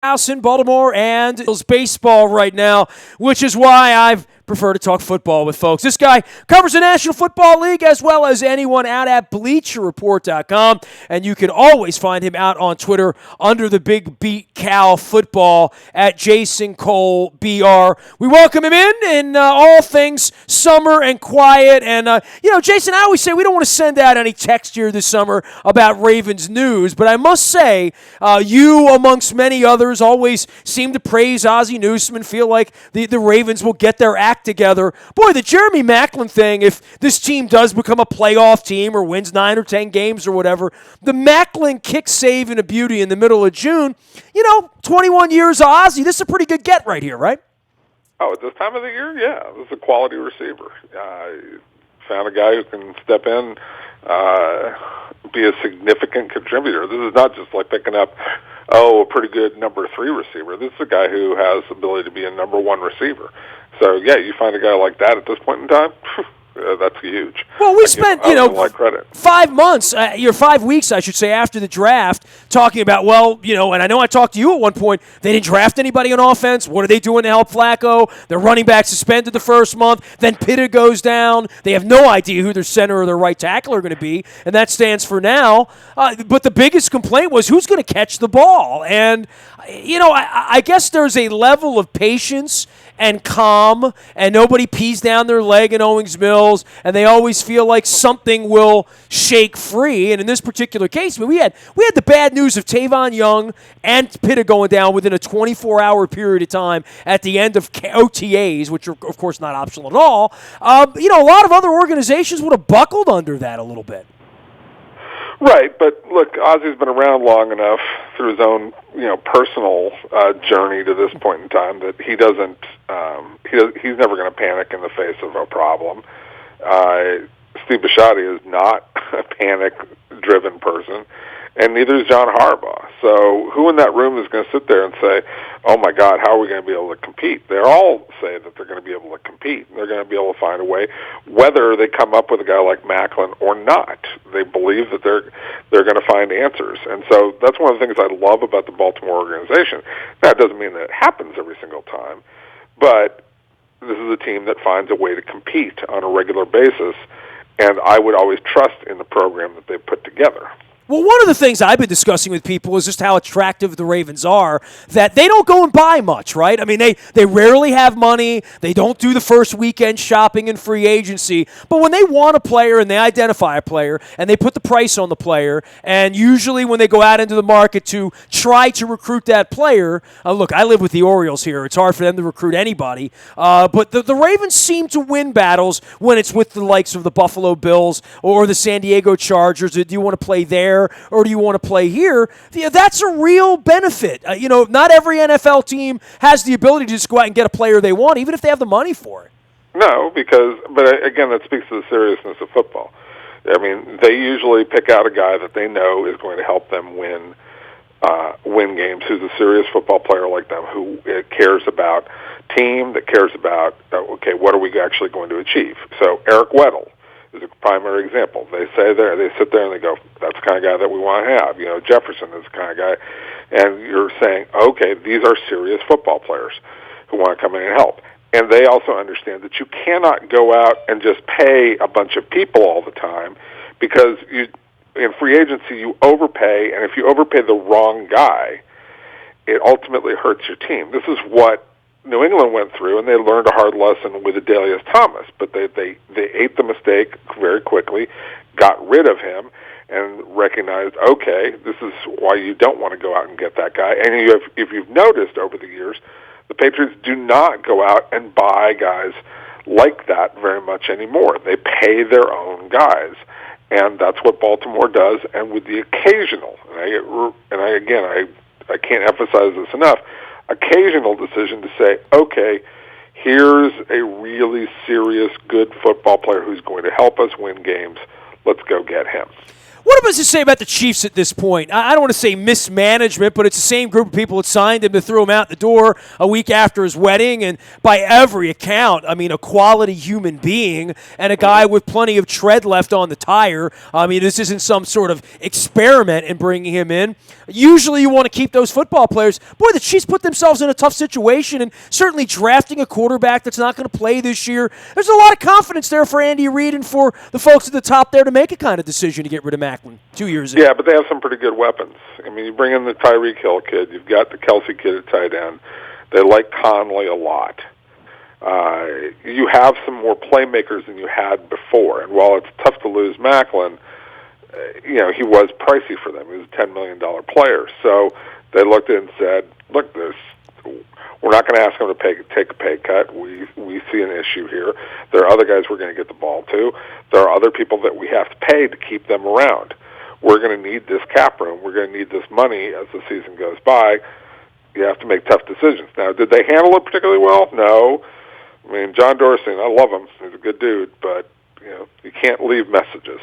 house in Baltimore and Bills baseball right now, which is why I've prefer to talk football with folks. This guy covers the National Football League as well as anyone out at BleacherReport.com, and you can always find him out on Twitter under the Big Beat Cal Football at Jason Cole BR. We welcome him in all things summer and quiet. And, Jason, I always say we don't want to send out any text here this summer about Ravens news, but I must say you, amongst many others, always seem to praise Ozzie Newsome, feel like the Ravens will get their act together. Boy, the Jeremy Maclin thing, if this team does become a playoff team or wins 9 or 10 games or whatever, the Maclin kick save and a beauty in the middle of June, 21 years of Ozzie, this is a pretty good get right here, right? Oh, at this time of the year, yeah. This is a quality receiver. Found a guy who can step in, be a significant contributor. This is not just like picking up, a pretty good number 3 receiver. This is a guy who has the ability to be a number 1 receiver. So, yeah, you find a guy like that at this point in time, that's huge. Well, we spent, 5 months, 5 weeks, I should say, after the draft, talking about, and I know I talked to you at one point, they didn't draft anybody on offense. What are they doing to help Flacco? Their running back suspended the first month. Then Pitta goes down. They have no idea who their center or their right tackle are going to be, and that stands for now. But the biggest complaint was who's going to catch the ball. And, I guess there's a level of patience and calm, and nobody pees down their leg in Owings Mills, and they always feel like something will shake free. And in this particular case, we had the bad news of Tavon Young and Pitta going down within a 24-hour period of time at the end of OTAs, which are, of course, not optional at all. A lot of other organizations would have buckled under that a little bit. Right, but look, Ozzie's been around long enough through his own, personal journey to this point in time that he doesn't. He's never going to panic in the face of a problem. Steve Bisciotti is not a panic-driven person, and neither is John Harbaugh. So who in that room is going to sit there and say, oh, my God, how are we going to be able to compete? They all say that they're going to be able to compete. They're going to be able to find a way, whether they come up with a guy like Maclin or not. They believe that they're going to find answers. And so that's one of the things I love about the Baltimore organization. Now, it doesn't mean that it happens every single time, but this is a team that finds a way to compete on a regular basis, and I would always trust in the program that they put together. Well, one of the things I've been discussing with people is just how attractive the Ravens are, that they don't go and buy much, right? I mean, they rarely have money. They don't do the first weekend shopping and free agency. But when they want a player and they identify a player and they put the price on the player, and usually when they go out into the market to try to recruit that player, look, I live with the Orioles here. It's hard for them to recruit anybody. But the Ravens seem to win battles when it's with the likes of the Buffalo Bills or the San Diego Chargers. Do you want to play there? Or do you want to play here? That's a real benefit. Not every NFL team has the ability to just go out and get a player they want, even if they have the money for it. No, but again, that speaks to the seriousness of football. I mean, they usually pick out a guy that they know is going to help them win games, who's a serious football player like them, who cares about team, that cares about, what are we actually going to achieve? So Eric Weddle is a primary example. They sit there and they go, that's the kind of guy that we want to have. Jefferson is the kind of guy. And you're saying, okay, these are serious football players who want to come in and help. And they also understand that you cannot go out and just pay a bunch of people all the time, because in free agency you overpay, and if you overpay the wrong guy, it ultimately hurts your team. This is what New England went through, and they learned a hard lesson with Adelius Thomas, but they ate the mistake very quickly, got rid of him, and recognized, okay, this is why you don't want to go out and get that guy. And if you've noticed over the years, the Patriots do not go out and buy guys like that very much anymore. They pay their own guys, and that's what Baltimore does. And with the occasional, I can't emphasize this enough, occasional decision to say, okay, here's a really serious, good football player who's going to help us win games. Let's go get him. What does it say about the Chiefs at this point? I don't want to say mismanagement, but it's the same group of people that signed him to throw him out the door a week after his wedding. And by every account, I mean, a quality human being and a guy with plenty of tread left on the tire. I mean, this isn't some sort of experiment in bringing him in. Usually you want to keep those football players. Boy, the Chiefs put themselves in a tough situation, and certainly drafting a quarterback that's not going to play this year. There's a lot of confidence there for Andy Reid and for the folks at the top there to make a kind of decision to get rid of Macklin 2 years ago. Yeah, but they have some pretty good weapons. I mean, you bring in the Tyreek Hill kid. You've got the Kelsey kid at tight end. They like Conley a lot. You have some more playmakers than you had before. And while it's tough to lose Macklin, he was pricey for them. He was a $10 million player. So they looked at it and said, look, we're not going to ask him to take a pay cut. We see an issue here. There are other guys we're going to get the ball to. There are other people that we have to pay to keep them around. We're going to need this cap room. We're going to need this money as the season goes by. You have to make tough decisions. Now, did they handle it particularly well? No. I mean, John Dorsey, I love him. He's a good dude, but you can't leave messages.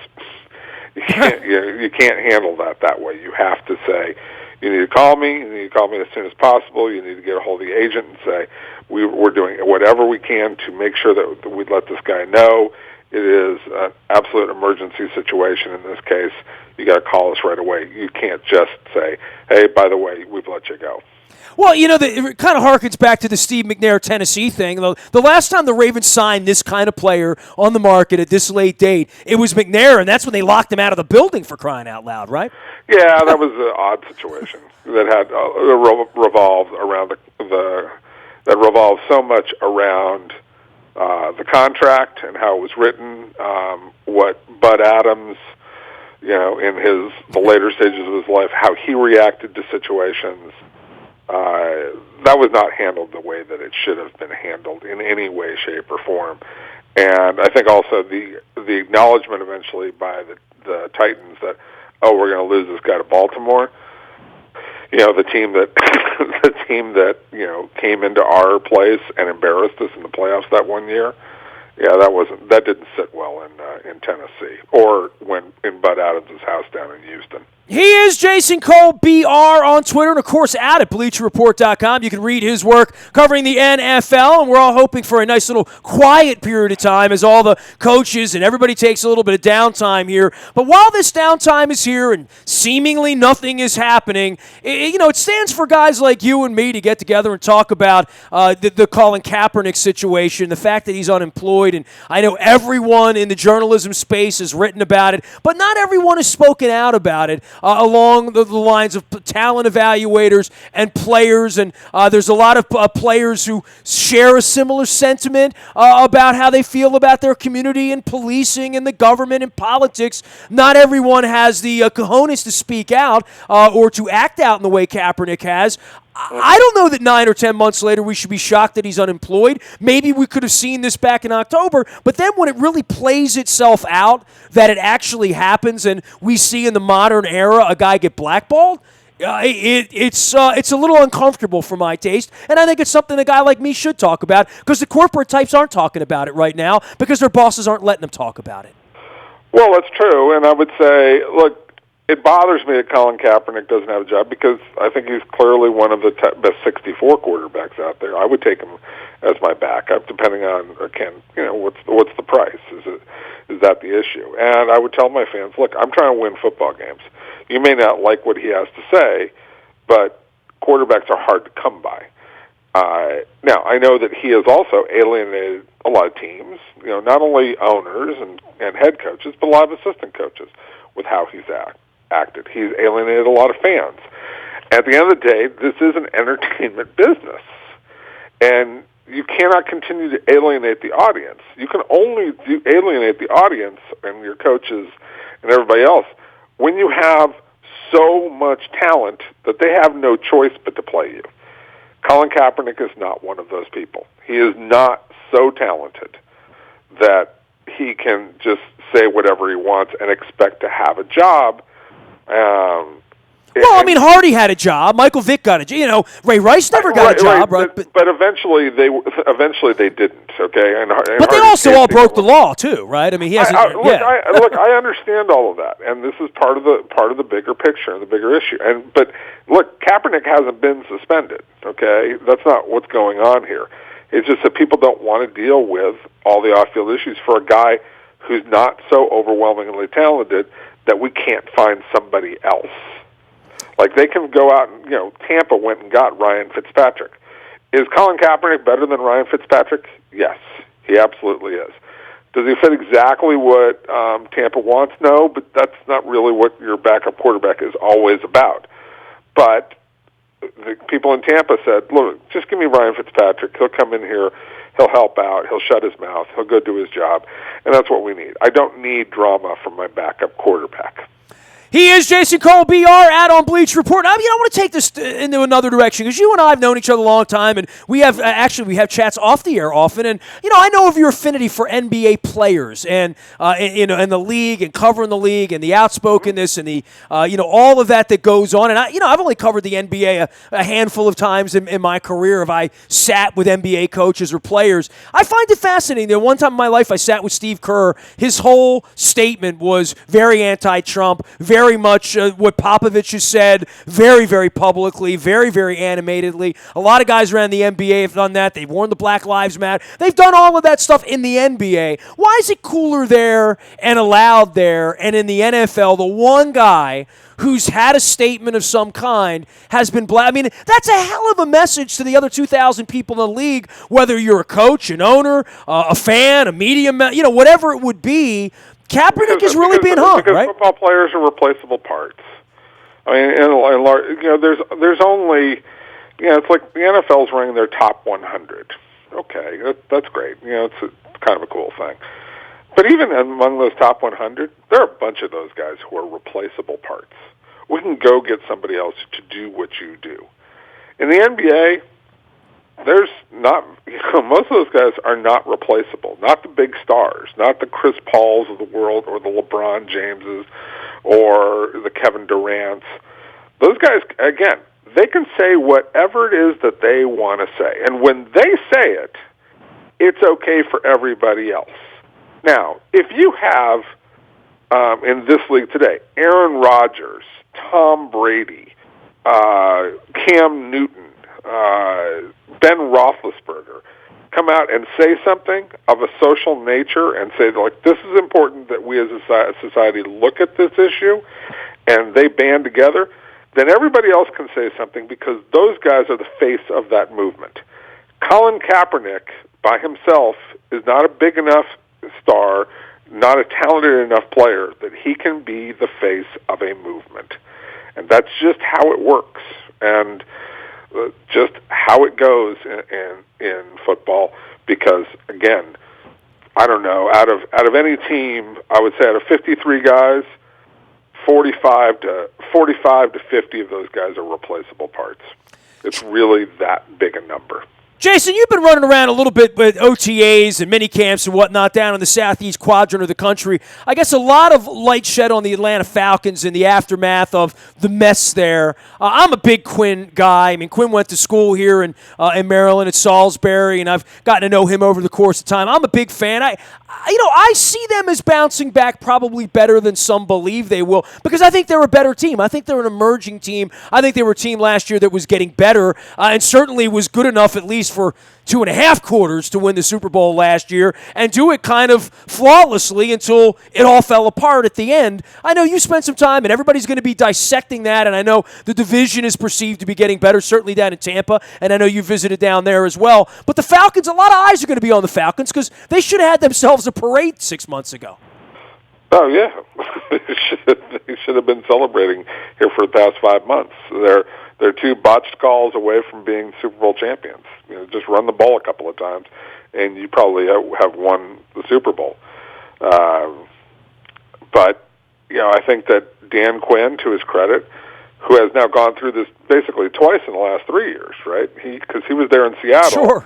You can't handle that way. You have to say, you need to call me. You need to call me as soon as possible. You need to get a hold of the agent and say, we're doing whatever we can to make sure that we let this guy know it is an absolute emergency situation. In this case, you got to call us right away. You can't just say, hey, by the way, we've let you go. Well, it kind of harkens back to the Steve McNair Tennessee thing. The last time the Ravens signed this kind of player on the market at this late date, it was McNair, and that's when they locked him out of the building, for crying out loud, right? Yeah, that was an odd situation that had revolved around that revolved so much around the contract and how it was written. What Bud Adams, in the later stages of his life, how he reacted to situations. That was not handled the way that it should have been handled in any way, shape, or form. And I think also the acknowledgement eventually by the Titans that, we're going to lose this guy to Baltimore. The team that came into our place and embarrassed us in the playoffs that one year. Yeah, that didn't sit well in Tennessee or in Bud Adams' house down in Houston. He is Jason Cole, BR, on Twitter, and, of course, at BleacherReport.com. You can read his work covering the NFL, and we're all hoping for a nice little quiet period of time as all the coaches and everybody takes a little bit of downtime here. But while this downtime is here and seemingly nothing is happening, it stands for guys like you and me to get together and talk about the Colin Kaepernick situation, the fact that he's unemployed. And I know everyone in the journalism space has written about it, but not everyone has spoken out about it. Along the lines of talent evaluators and players, and there's a lot of players who share a similar sentiment about how they feel about their community and policing and the government and politics. Not everyone has the cojones to speak out or to act out in the way Kaepernick has. I don't know that 9 or 10 months later we should be shocked that he's unemployed. Maybe we could have seen this back in October, but then when it really plays itself out, that it actually happens and we see in the modern era a guy get blackballed, it's a little uncomfortable for my taste, and I think it's something a guy like me should talk about because the corporate types aren't talking about it right now because their bosses aren't letting them talk about it. Well, that's true, and I would say, look, it bothers me that Colin Kaepernick doesn't have a job because I think he's clearly one of the best 64 quarterbacks out there. I would take him as my backup, depending on what's the price? Is that the issue? And I would tell my fans, look, I'm trying to win football games. You may not like what he has to say, but quarterbacks are hard to come by. Now, I know that he has also alienated a lot of teams, not only owners and head coaches, but a lot of assistant coaches with how he's acted. He's alienated a lot of fans. At the end of the day, this is an entertainment business. And you cannot continue to alienate the audience. You can only alienate the audience and your coaches and everybody else when you have so much talent that they have no choice but to play you. Colin Kaepernick is not one of those people. He is not so talented that he can just say whatever he wants and expect to have a job. Well, I mean, Hardy had a job. Michael Vick got a job. You know, Ray Rice never got a job, right? But eventually they didn't. Okay, and but they also all broke the law too, right? I mean, he hasn't. Look, I understand all of that, and this is part of the bigger picture and the bigger issue. But look, Kaepernick hasn't been suspended. Okay, that's not what's going on here. It's just that people don't want to deal with all the off-field issues for a guy who's not so overwhelmingly talented that we can't find somebody else. Like, they can go out and, Tampa went and got Ryan Fitzpatrick. Is Colin Kaepernick better than Ryan Fitzpatrick? Yes, he absolutely is. Does he fit exactly what Tampa wants? No, but that's not really what your backup quarterback is always about. But the people in Tampa said, look, just give me Ryan Fitzpatrick. He'll come in here. He'll help out. He'll shut his mouth. He'll go do his job. And that's what we need. I don't need drama from my backup quarterback. He is Jason Cole, BR, on Bleach Report. I want to take this into another direction because you and I have known each other a long time, and we have chats off the air often. And I know of your affinity for NBA players and in the league and covering the league and the outspokenness and the all of that goes on. And I've only covered the NBA a handful of times in my career. If I sat with NBA coaches or players, I find it fascinating. That one time in my life I sat with Steve Kerr. His whole statement was very anti-Trump, very much what Popovich has said, very, very publicly, very, very animatedly. A lot of guys around the NBA have done that. They've worn the Black Lives Matter. They've done all of that stuff in the NBA. Why is it cooler there and allowed there, and in the NFL, the one guy who's had a statement of some kind has been black? I mean, that's a hell of a message to the other 2,000 people in the league, whether you're a coach, an owner, a fan, a media whatever it would be. Kaepernick is really being hung, because right? Football players are replaceable parts. I mean, there's only, it's like the NFL's running their top 100. Okay, that's great. It's kind of a cool thing. But even among those top 100, there are a bunch of those guys who are replaceable parts. We can go get somebody else to do what you do. In the NBA, there's not, most of those guys are not replaceable. Not the big stars, not the Chris Pauls of the world or the LeBron Jameses or the Kevin Durants. Those guys, again, they can say whatever it is that they want to say. And when they say it, it's okay for everybody else. Now, if you have, in this league today, Aaron Rodgers, Tom Brady, Cam Newton, Ben Roethlisberger come out and say something of a social nature and say, like, this is important that we as a society look at this issue, and they band together, then everybody else can say something because those guys are the face of that movement. Colin Kaepernick by himself is not a big enough star, not a talented enough player that he can be the face of a movement. And that's just how it works. And just how it goes in football, because again, I don't know, out of any team, I would say out of 53 guys, 45 to 50 of those guys are replaceable parts. It's really that big a number. Jason, you've been running around a little bit with OTAs and mini camps and whatnot down in the southeast quadrant of the country. I guess a lot of light shed on the Atlanta Falcons in the aftermath of the mess there. I'm a big Quinn guy. I mean, Quinn went to school here in Maryland at Salisbury, and I've gotten to know him over the course of time. I'm a big fan. I see them as bouncing back probably better than some believe they will, because I think they're a better team. I think they're an emerging team. I think they were a team last year that was getting better and certainly was good enough at least for 2.5 quarters to win the Super Bowl last year and do it kind of flawlessly until it all fell apart at the end. I know you spent some time, and everybody's going to be dissecting that, and I know the division is perceived to be getting better, certainly down in Tampa, and I know you visited down there as well. But the Falcons, a lot of eyes are going to be on the Falcons because they should have had themselves a parade 6 months ago. Oh, yeah. They should have been celebrating here for the past 5 months. They're 2 botched calls away from being Super Bowl champions. Just run the ball a couple of times, and you probably have won the Super Bowl. But I think that Dan Quinn, to his credit, who has now gone through this basically twice in the last 3 years, right? Because he was there in Seattle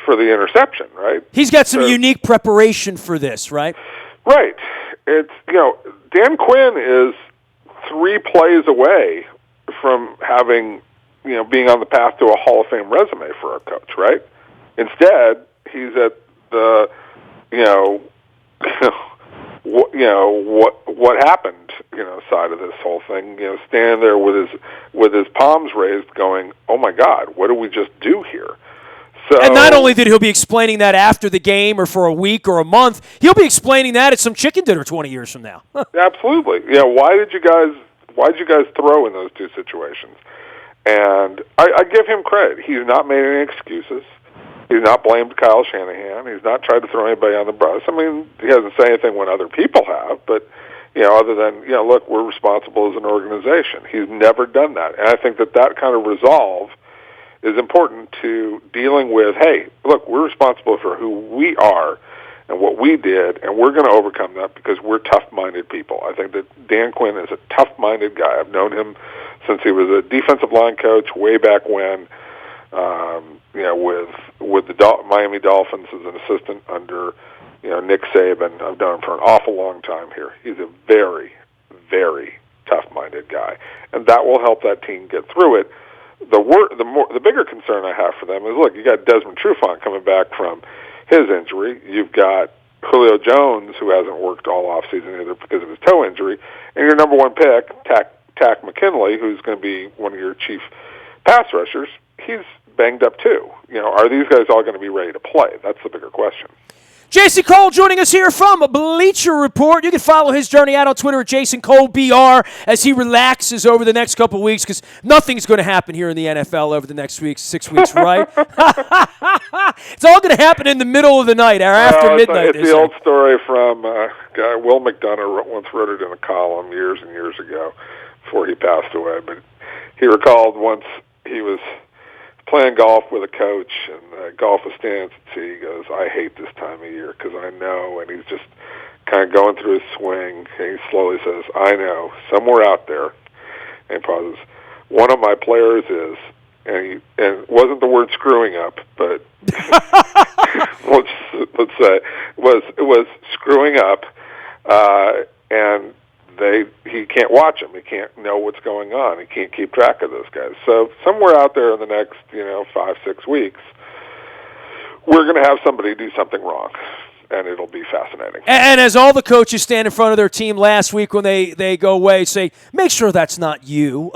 for the interception, right? He's got some unique preparation for this, right? Right. It's Dan Quinn is 3 plays away having, being on the path to a Hall of Fame resume for our coach, right? Instead, he's at the, what happened, side of this whole thing, standing there with his palms raised going, oh my God, what did we just do here? So, and not only did he'll be explaining that after the game or for a week or a month, he'll be explaining that at some chicken dinner 20 years from now. Absolutely. Why did you guys throw in those two situations? And I give him credit. He's not made any excuses. He's not blamed Kyle Shanahan. He's not tried to throw anybody on the bus. I mean, he hasn't said anything when other people have, but, other than, look, we're responsible as an organization. He's never done that. And I think that kind of resolve is important to dealing with, hey, look, we're responsible for who we are and what we did, and we're going to overcome that because we're tough-minded people. I think that Dan Quinn is a tough-minded guy. I've known him since he was a defensive line coach way back when, with the Miami Dolphins as an assistant under, Nick Saban. I've known him for an awful long time here. He's a very, very tough-minded guy, and that will help that team get through it. The bigger concern I have for them is, look, you got Desmond Trufant coming back from his injury. You've got Julio Jones, who hasn't worked all offseason either because of his toe injury, and your number one pick, Tack McKinley, who's going to be one of your chief pass rushers, he's banged up too. Are these guys all going to be ready to play? That's the bigger question. Jason Cole joining us here from Bleacher Report. You can follow his journey out on Twitter at Jason Cole BR as he relaxes over the next couple of weeks, because nothing's going to happen here in the NFL over the next 6 weeks, right? It's all going to happen in the middle of the night or after midnight. It's the old story from guy Will McDonough once wrote it in a column years and years ago before he passed away. But he recalled once he was playing golf with a coach, and golf was standing at sea. He goes, I hate this time of year because I know, and he's just kind of going through his swing, and he slowly says, I know, somewhere out there, and he pauses, one of my players is, and it wasn't the word screwing up, but let's say it was screwing up, and he can't watch them. He can't know what's going on. He can't keep track of those guys. So somewhere out there in the next 5-6 weeks, we're going to have somebody do something wrong, and it'll be fascinating. And as all the coaches stand in front of their team last week when they go away, say, make sure that's not you.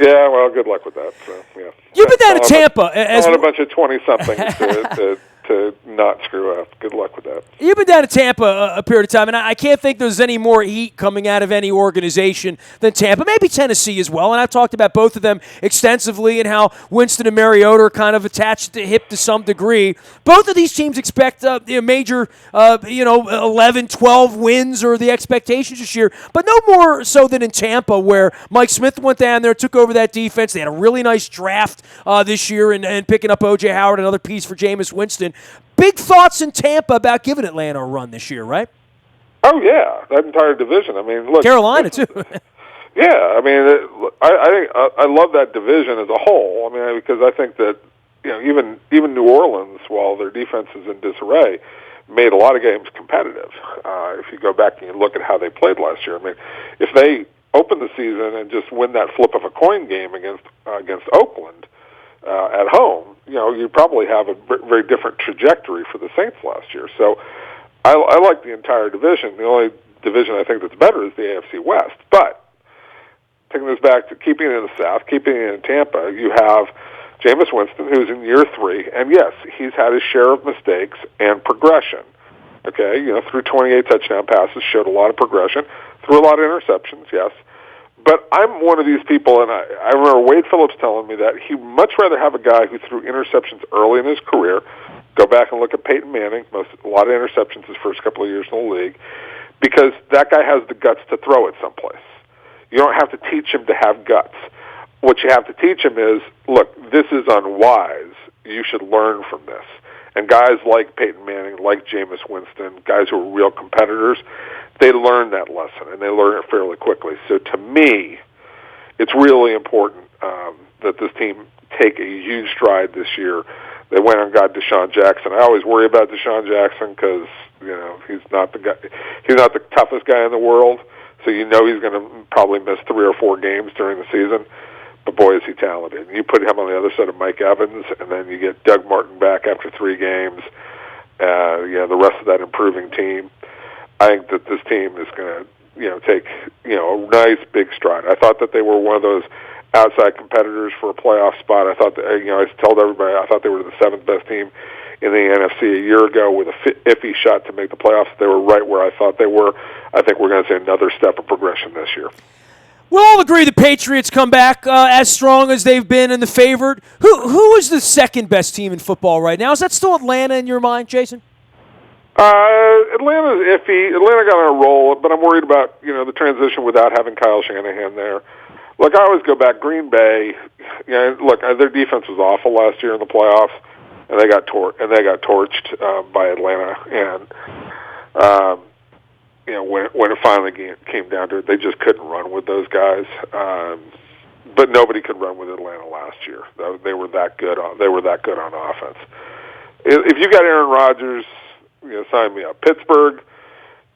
Yeah, well, good luck with that. So, yeah. You've been down to Tampa. Telling a bunch of 20-somethings to not screw up. Good luck with that. You've been down to Tampa a period of time, and I can't think there's any more heat coming out of any organization than Tampa. Maybe Tennessee as well, and I've talked about both of them extensively and how Winston and Mariota are kind of attached to hip to some degree. Both of these teams expect major 11, 12 wins or the expectations this year, but no more so than in Tampa, where Mike Smith went down there, took over that defense. They had a really nice draft this year and picking up O.J. Howard, another piece for Jameis Winston. Big thoughts in Tampa about giving Atlanta a run this year, right? Oh, yeah, that entire division. I mean, look. Carolina, too. Yeah, I mean, I love that division as a whole. I mean, because I think that, even New Orleans, while their defense is in disarray, made a lot of games competitive. If you go back and you look at how they played last year, I mean, if they open the season and just win that flip of a coin game against Oakland at home, you probably have a very different trajectory for the Saints last year. So I like the entire division. The only division I think that's better is the AFC West. But taking this back to keeping it in the South, keeping it in Tampa, you have Jameis Winston, who's in year 3, and yes, he's had his share of mistakes and progression. Okay, threw 28 touchdown passes, showed a lot of progression, threw a lot of interceptions, yes. But I'm one of these people, and I remember Wade Phillips telling me that he'd much rather have a guy who threw interceptions early in his career. Go back and look at Peyton Manning, a lot of interceptions his first couple of years in the league, because that guy has the guts to throw it someplace. You don't have to teach him to have guts. What you have to teach him is, look, this is unwise. You should learn from this. And guys like Peyton Manning, like Jameis Winston, guys who are real competitors, they learn that lesson, and they learn it fairly quickly. So to me, it's really important that this team take a huge stride this year. They went and got Deshaun Jackson. I always worry about Deshaun Jackson because he's not the guy. He's not the toughest guy in the world. so you know he's going to probably miss 3 or 4 games during the season. But boy, is he talented. You put him on the other side of Mike Evans, and then you get Doug Martin back after 3 games. The rest of that improving team. I think that this team is going to, take, a nice big stride. I thought that they were one of those outside competitors for a playoff spot. I thought that, I told everybody I thought they were the 7th best team in the NFC a year ago with a iffy shot to make the playoffs. They were right where I thought they were. I think we're going to see another step of progression this year. We'll all agree the Patriots come back as strong as they've been and the favorite. Who is the second best team in football right now? Is that still Atlanta in your mind, Jason? Atlanta's iffy. Atlanta got on a roll, but I'm worried about the transition without having Kyle Shanahan there. Look, I always go back. Green Bay. Look, their defense was awful last year in the playoffs, and they got torched by Atlanta. And when it finally came down to it, they just couldn't run with those guys. But nobody could run with Atlanta last year. They were that good. They were that good on offense. If you got Aaron Rodgers, sign me up. Pittsburgh,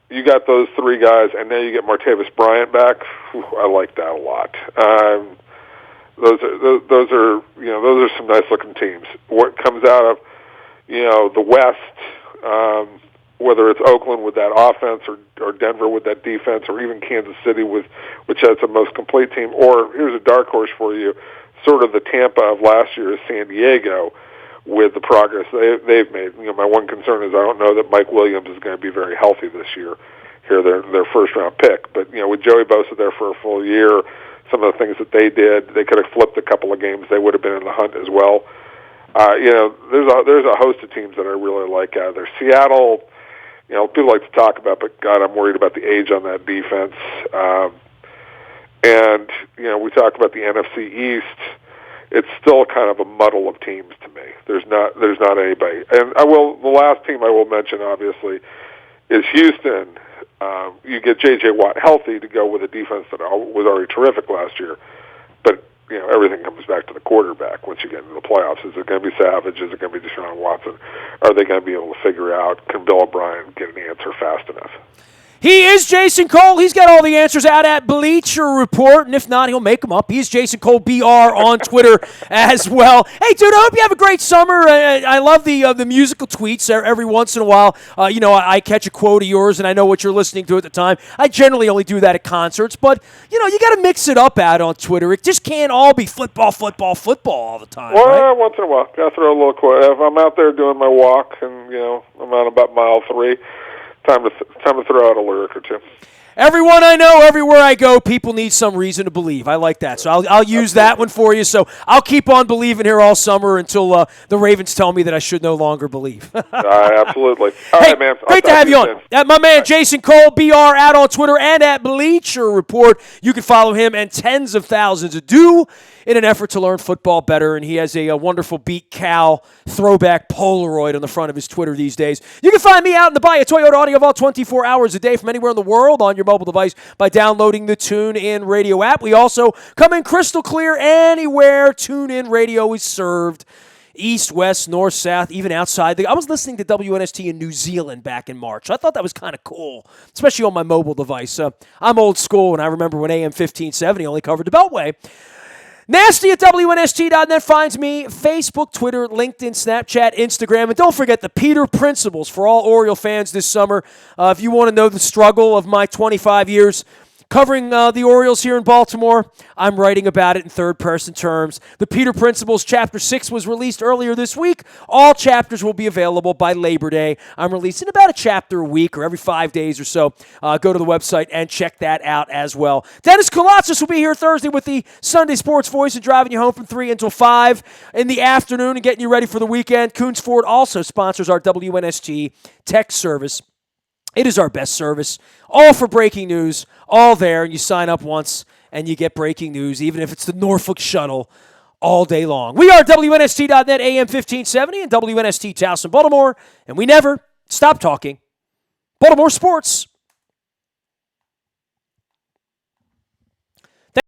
you got those 3 guys, and now you get Martavis Bryant back. Whew, I like that a lot. Those are some nice looking teams. What comes out of the West, whether it's Oakland with that offense or Denver with that defense, or even Kansas City which has the most complete team, or here's a dark horse for you, sort of the Tampa of last year is San Diego with the progress they've made. My one concern is I don't know that Mike Williams is going to be very healthy this year. Here, their first-round pick. But, with Joey Bosa there for a full year, some of the things that they did, they could have flipped a couple of games. They would have been in the hunt as well. There's a host of teams that I really like out of there. Seattle, people like to talk about, but, God, I'm worried about the age on that defense. We talk about the NFC East. It's still kind of a muddle of teams to me. There's not anybody. And the last team I will mention, obviously, is Houston. You get J.J. Watt healthy to go with a defense that was already terrific last year. But, everything comes back to the quarterback once you get into the playoffs. Is it going to be Savage? Is it going to be Deshaun Watson? Are they going to be able to figure out, can Bill O'Brien get an answer fast enough? He is Jason Cole. He's got all the answers out at Bleacher Report, and if not, he'll make them up. He's Jason Cole, BR, on Twitter as well. Hey, dude, I hope you have a great summer. I love the musical tweets every once in a while. I catch a quote of yours, and I know what you're listening to at the time. I generally only do that at concerts, but, you got to mix it up out on Twitter. It just can't all be football all the time, well, right? Once in a while. Got to throw a little quote. If I'm out there doing my walk, and, I'm on about mile 3, time to throw out a lyric or two. Everyone I know, everywhere I go, people need some reason to believe. I like that. So I'll use that one for you. So I'll keep on believing here all summer until the Ravens tell me that I should no longer believe. Absolutely. All hey, right, man. Great to have you on. My man, Jason Cole, BR, out on Twitter and at Bleacher Report. You can follow him and tens of thousands do in an effort to learn football better, and he has a wonderful Beat Cal throwback Polaroid on the front of his Twitter these days. You can find me out in the Buy a Toyota Audio Vault 24 hours a day from anywhere in the world on your mobile device by downloading the TuneIn Radio app. We also come in crystal clear anywhere TuneIn Radio is served. East, west, north, south, even outside. I was listening to WNST in New Zealand back in March. I thought that was kind of cool, especially on my mobile device. I'm old school, and I remember when AM 1570 only covered the Beltway. Nasty at WNST.net finds me. Facebook, Twitter, LinkedIn, Snapchat, Instagram. And don't forget the Peter Principles for all Oriole fans this summer. If you want to know the struggle of my 25 years covering the Orioles here in Baltimore, I'm writing about it in third-person terms. The Peter Principles Chapter 6 was released earlier this week. All chapters will be available by Labor Day. I'm releasing about a chapter a week or every 5 days or so. Go to the website and check that out as well. Dennis Kolatzis will be here Thursday with the Sunday Sports Voice and driving you home from 3 until 5 in the afternoon and getting you ready for the weekend. Coons Ford also sponsors our WNST text service. It is our best service, all for breaking news, all there, and you sign up once and you get breaking news, even if it's the Norfolk Shuttle, all day long. We are WNST.net, AM 1570, and WNST Towson, Baltimore, and we never stop talking Baltimore sports.